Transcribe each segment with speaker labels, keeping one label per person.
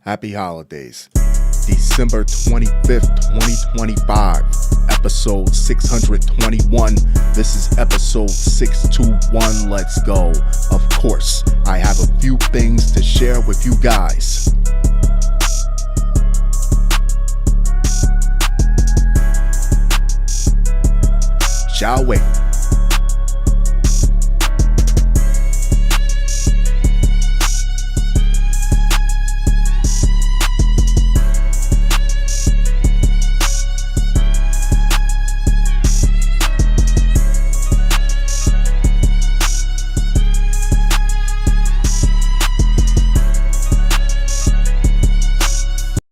Speaker 1: Happy holidays. December 25th, 2025, episode 621. This is episode 621. Let's go. Of course, I have a few things to share with you guys. Shall we?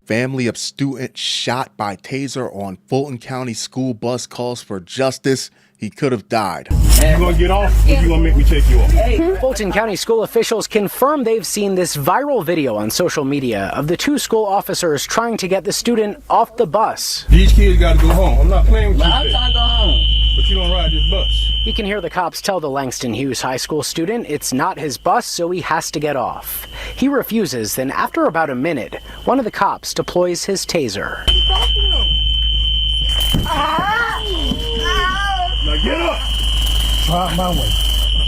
Speaker 1: Family of student shot by taser on Fulton County school bus calls for justice. He could have died.
Speaker 2: You gonna get off, or you gonna make me take you off?
Speaker 3: Fulton County school officials confirm they've seen this viral video on social media of the two school officers trying to get the student off the bus.
Speaker 2: These kids gotta go home. I'm not playing with you.
Speaker 4: I'm trying to go home.
Speaker 2: But you don't ride this bus.
Speaker 3: You can hear the cops tell the Langston Hughes High School student it's not his bus, so he has to get off. He refuses, then after about a minute, one of the cops deploys his taser.
Speaker 2: Now get up! Try my way.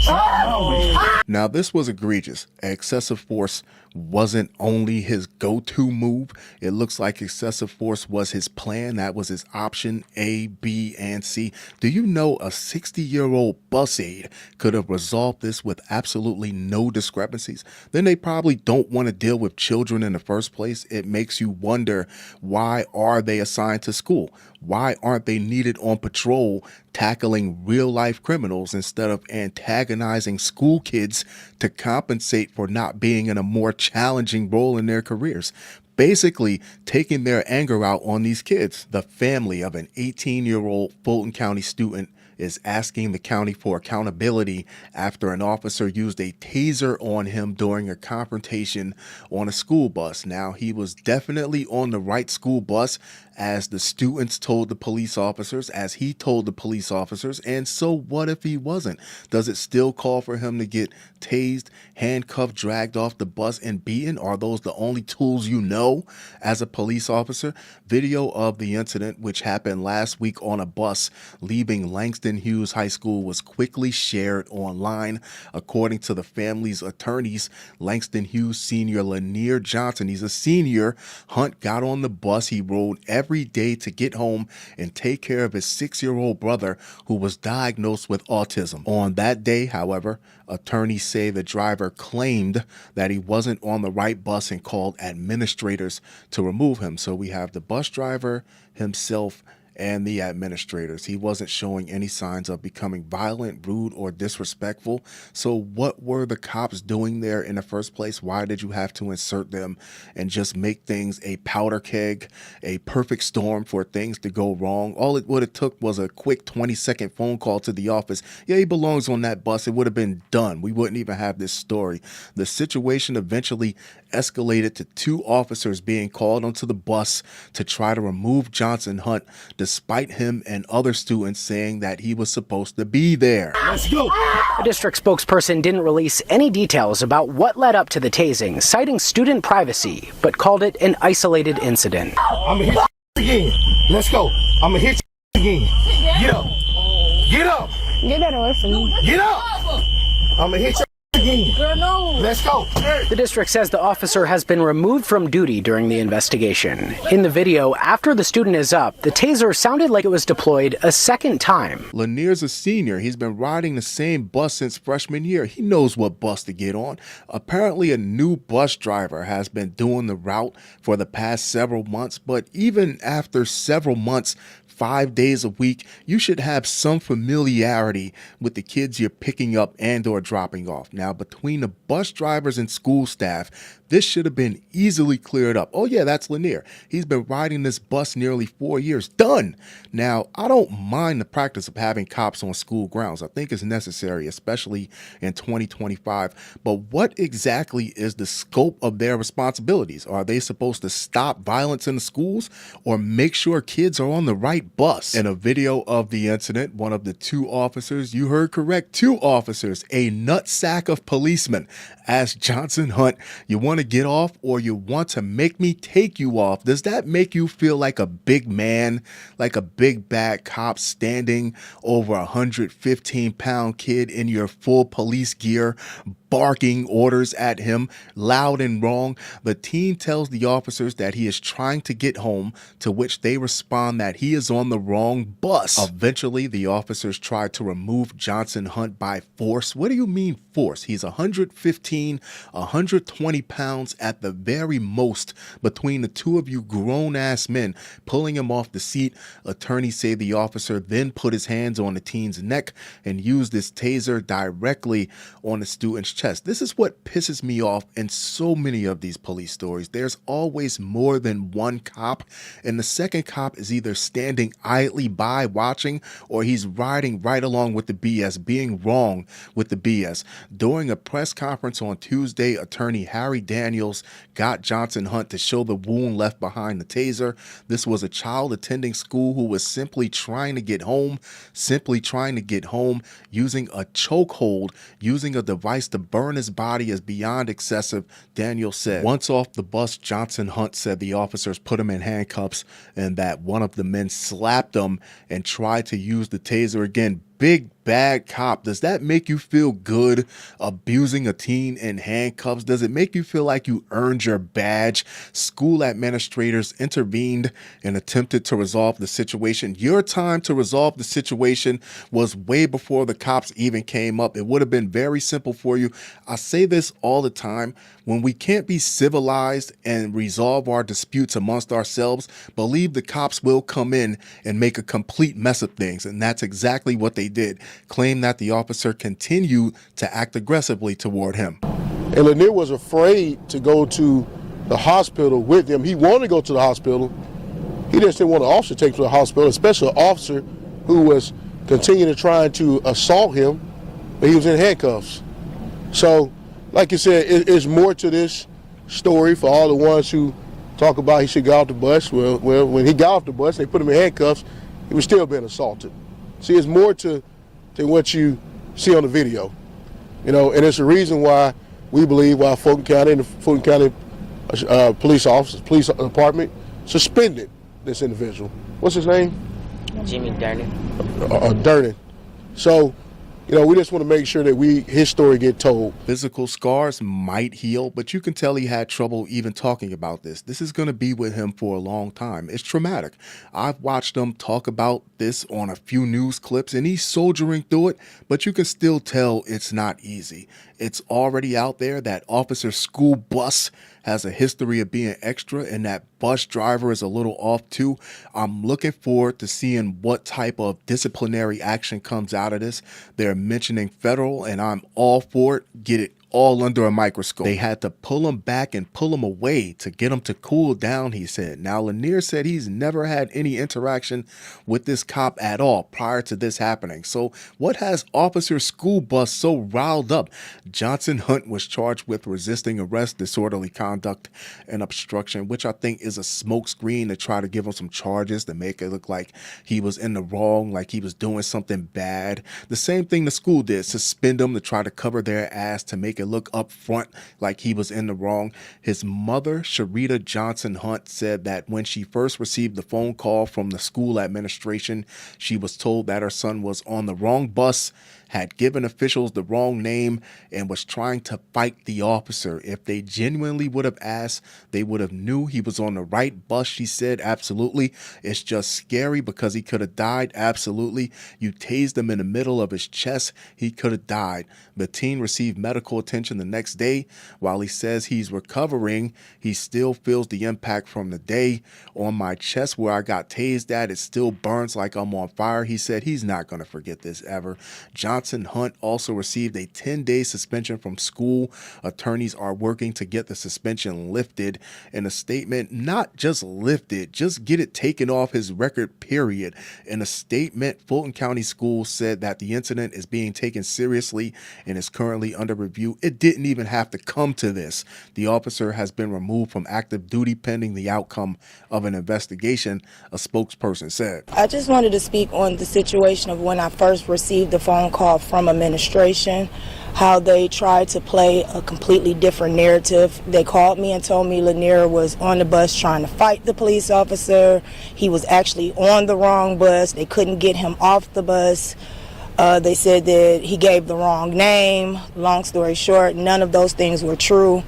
Speaker 2: Try my way.
Speaker 1: Now, this was egregious. Excessive force wasn't only his go-to move. It looks like excessive force was his plan. That was his option A, B, and C. Do you know a 60-year-old bus aide could have resolved this with absolutely no discrepancies? Then they probably don't want to deal with children in the first place. It makes you wonder, why are they assigned to school? Why aren't they needed on patrol tackling real-life criminals instead of antagonizing school kids to compensate for not being in a more challenging role in their careers? Basically taking their anger out on these kids. The family of an 18-year-old Fulton County student is asking the county for accountability after an officer used a taser on him during a confrontation on a school bus. Now, he was definitely on the right school bus, as the students told the police officers, as he told the police officers. And so what if he wasn't? Does it still call for him to get tased, handcuffed, dragged off the bus, and beaten? Are those the only tools you know as a police officer? Video of the incident, which happened last week on a bus leaving Langston Hughes High School, was quickly shared online. According to the family's attorneys, Langston Hughes senior Lanier Johnson, he's a senior, Hunt got on the bus. He rode every day to get home and take care of his 6-year-old brother who was diagnosed with autism. On that day, however, attorneys say the driver claimed that he wasn't on the right bus and called administrators to remove him. So we have the bus driver, himself, and the administrators. He wasn't showing any signs of becoming violent, rude, or disrespectful. So what were the cops doing there in the first place? Why did you have to insert them and just make things a powder keg, a perfect storm for things to go wrong? All it would have took was a quick 20-second phone call to the office. Yeah, he belongs on that bus. It would have been done. We wouldn't even have this story. The situation eventually escalated to 2 officers being called onto the bus to try to remove Johnson-Hunt, despite him and other students saying that he was supposed to be there.
Speaker 2: Let's go!
Speaker 3: The district spokesperson didn't release any details about what led up to the tasing, citing student privacy, but called it an isolated incident.
Speaker 2: I'm gonna hit you again. Let's go. I'm gonna hit you again. Get up. Get up.
Speaker 5: Get that away from me.
Speaker 2: Get up. I'm gonna hit you again.
Speaker 5: Girl, no.
Speaker 2: Let's go.
Speaker 3: The district says the officer has been removed from duty during the investigation. In the video, after the student is up, the taser sounded like it was deployed a second time.
Speaker 1: Lanier's a senior. He's been riding the same bus since freshman year. He knows what bus to get on. Apparently, a new bus driver has been doing the route for the past several months, but even after several months, 5 days a week, you should have some familiarity with the kids you're picking up and or dropping off. Now, between the bus drivers and school staff, this should have been easily cleared up. Oh yeah, that's Lanier. He's been riding this bus nearly 4 years. Done. Now, I don't mind the practice of having cops on school grounds. I think it's necessary, especially in 2025. But what exactly is the scope of their responsibilities? Are they supposed to stop violence in the schools or make sure kids are on the right bus? In a video of the incident, one of the 2 officers, you heard correct, 2 officers, a nutsack of policemen, asked Johnson-Hunt, "You want to to get off or you want to make me take you off? Does that make you feel like a big man, like a big bad cop standing over a 115-pound kid in your full police gear, barking orders at him, loud and wrong? The teen tells the officers that he is trying to get home, to which they respond that he is on the wrong bus. Eventually, the officers try to remove Johnson-Hunt by force. What do you mean force? He's 115, 120 pounds at the very most. Between the two of you grown-ass men pulling him off the seat, attorneys say the officer then put his hands on the teen's neck and used his taser directly on the student's chest. This is what pisses me off in so many of these police stories. There's always more than one cop, and the second cop is either standing idly by watching or he's riding right along with the BS, being wrong with the BS. During a press conference on Tuesday, attorney Harry Daniels got Johnson-Hunt to show the wound left behind the taser. This was a child attending school who was simply trying to get home, using a chokehold, using a device to burn his body is beyond excessive, Daniels said. Once off the bus, Johnson-Hunt said the officers put him in handcuffs and that one of the men slapped him and tried to use the taser again. Big bad cop. Does that make you feel good, abusing a teen in handcuffs? Does it make you feel like you earned your badge? School administrators intervened and attempted to resolve the situation. Your time to resolve the situation was way before the cops even came up. It would have been very simple for you. I say this all the time. When we can't be civilized and resolve our disputes amongst ourselves, believe the cops will come in and make a complete mess of things. And that's exactly what they did. Claim that the officer continued to act aggressively toward him.
Speaker 4: And Lanier was afraid to go to the hospital with him. He wanted to go to the hospital. He just didn't want the officer to take him to the hospital, especially an officer who was continuing to try to assault him, but he was in handcuffs. So, like you said, it's more to this story for all the ones who talk about he should get off the bus. Well, when he got off the bus, they put him in handcuffs, he was still being assaulted. See, it's more to what you see on the video, and it's the reason why we believe why Fulton County and the Fulton County police department suspended this individual. What's his name?
Speaker 5: Jimmy Durnin.
Speaker 4: Durnin. So, we just want to make sure that his story get told.
Speaker 1: Physical scars might heal, but you can tell he had trouble even talking about this. This is going to be with him for a long time. It's traumatic. I've watched him talk about this on a few news clips, and he's soldiering through it, but you can still tell it's not easy. It's already out there that officer's school bus has a history of being extra, and that bus driver is a little off too. I'm looking forward to seeing what type of disciplinary action comes out of this. They're mentioning federal, and I'm all for it. Get it all under a microscope. They had to pull him back and pull him away to get him to cool down, he said. Now, Lanier said he's never had any interaction with this cop at all prior to this happening. So what has Officer School Bus so riled up? Johnson-Hunt was charged with resisting arrest, disorderly conduct, and obstruction, which I think is a smokescreen to try to give him some charges to make it look like he was in the wrong, like he was doing something bad. The same thing the school did, suspend him to try to cover their ass, to make it look up front like he was in the wrong. His mother, Sharita Johnson-Hunt, said that when she first received the phone call from the school administration, she was told that her son was on the wrong bus, had given officials the wrong name, and was trying to fight the officer. If they genuinely would have asked, they would have knew he was on the right bus, she said. Absolutely. It's just scary because he could have died. Absolutely. You tased him in the middle of his chest. He could have died. The teen received medical attention the next day. While he says he's recovering, he still feels the impact from the day. On my chest where I got tased at, it still burns like I'm on fire. He said he's not going to forget this ever. Johnson-Hunt also received a 10-day suspension from school. Attorneys are working to get the suspension lifted. In a statement, not just lifted, just get it taken off his record, period. In a statement, Fulton County Schools said that the incident is being taken seriously and is currently under review. It didn't even have to come to this. The officer has been removed from active duty pending the outcome of an investigation, a spokesperson said.
Speaker 6: I just wanted to speak on the situation of when I first received the phone call
Speaker 5: call from administration, how they tried to play a completely different narrative. They called me and told me Lanier was on the bus trying to fight the police officer. He was actually on the wrong bus. They couldn't get him off the bus. They said that he gave the wrong name. Long story short, none of those things were true.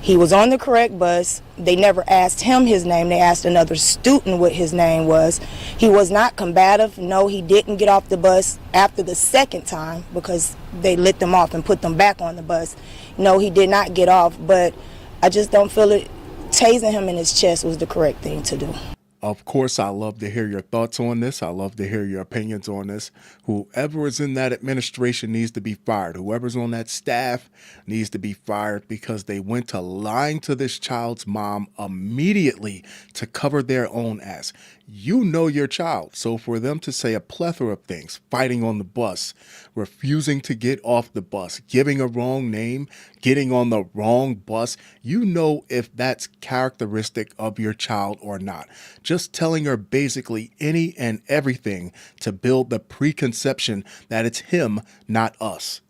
Speaker 5: He was on the correct bus. They never asked him his name. They asked another student what his name was. He was not combative. No, he didn't get off the bus after the second time because they lit them off and put them back on the bus. No, he did not get off, but I just don't feel it. Tasing him in his chest was the correct thing to do.
Speaker 1: Of course, I love to hear your thoughts on this. I love to hear your opinions on this. Whoever is in that administration needs to be fired. Whoever's on that staff needs to be fired because they went to lying to this child's mom immediately to cover their own ass. You know your child. So for them to say a plethora of things, fighting on the bus, refusing to get off the bus, giving a wrong name, getting on the wrong bus, you know if that's characteristic of your child or not. Just telling her basically any and everything to build the preconception that it's him, not us.